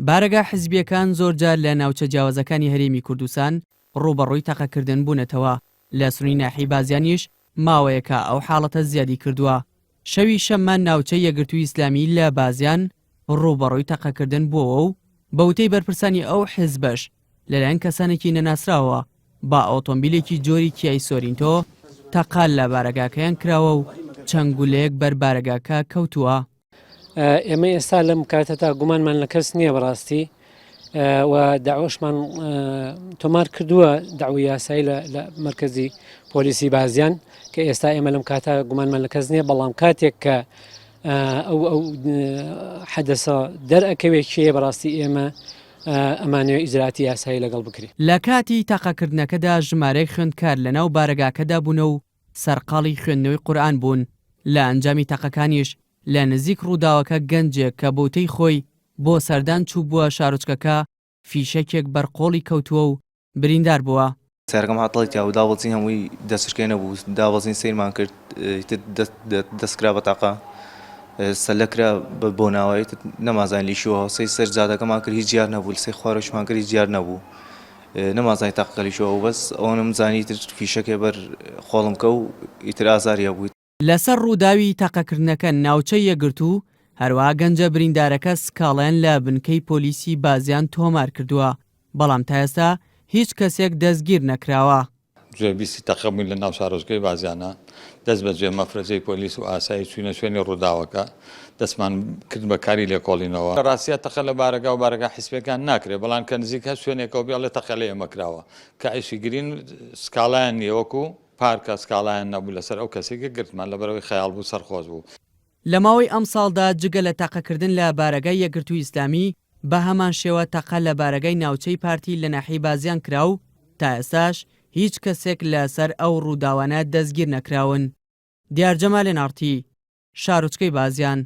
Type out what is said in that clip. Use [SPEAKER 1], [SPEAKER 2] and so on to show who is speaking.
[SPEAKER 1] بارەگا حیزبیەکان زۆرجار لە ناوچە جیاوازەکانی هەرێمی کوردستان ڕوبەڕووی تەقەکردن بوونەتەوە. لە سنووری ناحی بازیانیش ماوەیەکە ئەو حاڵەتە زیادی کردووە. شەوی شەممە ناوچە یەکگرتووی ئیسلامی لە بازیان ڕوبەڕووی تەقەکردن بووەوە و بەوتەی بەرپرسانی ئەو حیزبەش لەلایەن کەسانێکی نەناسراوە با ئۆتۆمبیلێکی جۆری کیای سۆرینتۆ تەقال لە بارەگاکەیان کراوە و چەنگولەیەک بەر بارەگاکە کەوتووە.
[SPEAKER 2] ئێمە ئێستا لەم کاتەتا گومانمان لە کەس نییە بەڕاستی و داواشمان تۆمار کردووە داوای یاسایی لە مرکزی پۆلیسی بازیان کە ئێستا ئێمە لەم کاتە گومانمان لە کەس نییە، بەڵام کاتێک کە ئەو حەدەسە دەرئەکەوێت شەیە بەڕاستی ئێمە ئەمانەوە ئیجراتی یاسایی لەگەڵ بکرێت.
[SPEAKER 1] لە کاتی تاقەکردنەکەدا ژمارەی خوێندکار لەناو بارەگاکەدا بوون و سەرقاڵی خوێندنەوەی قورئان بوون. لە ئەنجامی تاقەکانیش لە نزیک ڕووداوەکە گەنجێک کە بۆتەی خۆی بۆ سەردان چوو بووە شارۆچکەکە فیشەکێک بەرقۆڵی کەوتووە و بریندار بووە.
[SPEAKER 3] سەرگەم هاتڵێت یا و داوەڵزین هەمووی دەستشکێ نەبوو، داوەزین سیرمان کرد دەستکرا بە تاقا سەلەکرا بۆ ناوایت نەمازان لیشوەوە سەی سەر جادەکەمان کرد هیچ جیار نەبوو، سەی خوارەشمان کرد هیچ جیار نەبوو، نەمازانی تاقەکە لیشوەوە بەس ئەوەنم زانی تر فیشەکێ بەر خۆڵمکە و ئیتر ئازاریە بوویت.
[SPEAKER 1] لەسەر ڕووداوی تاقەکردنەکە ناوچە یەکگرتوو هەروەها گەنجە بریندارەکە سکاڵیان لە بنکەی پۆلیسی بازیان تۆمار کردووە، بەڵام تا ئێستا هیچ کەسێک دەستگیر نەکراوە.
[SPEAKER 4] گوێبیستی تەقەبووین لە ناو شارۆچکەی بازیانە، دەست بەجێ مەفرەجەی پۆلیس و ئاسایی چوینە شوێنی ڕووداوەکە، دەستمان کرد بە کاری لێکۆڵینەوە. ڕاستیە تەقە لە بارەگا و بارەگا حیزبەکان ناکرێت، بەڵام کە نزیک هەست شوێنێکەوە بێڵێ تەقە لە ئێمە کراوە کە ئایشی گرین سکاڵایان نیە وەکو پارکە سکاڵایان نەبوو لەسەر ئەو کەسێکە گرتمان لەبەرەوەی خەیاڵ بوو سەرخۆش بوو.
[SPEAKER 1] لە ماوەی ئەم ساڵدا جگە لە تاقەکردن لە بارەگای یەکگرتووی ئیسلامی بە هەمان شێوە تەقە لە بارەگای ناوچەی پارتی لە ناحیی بازیان کرا و تا ئێستاش هیچ کەسێک لەسەر ئەو ڕووداوانە دەستگیر نەکراون. دیار جەمالێ نارتی، شارۆچکەی بازیان.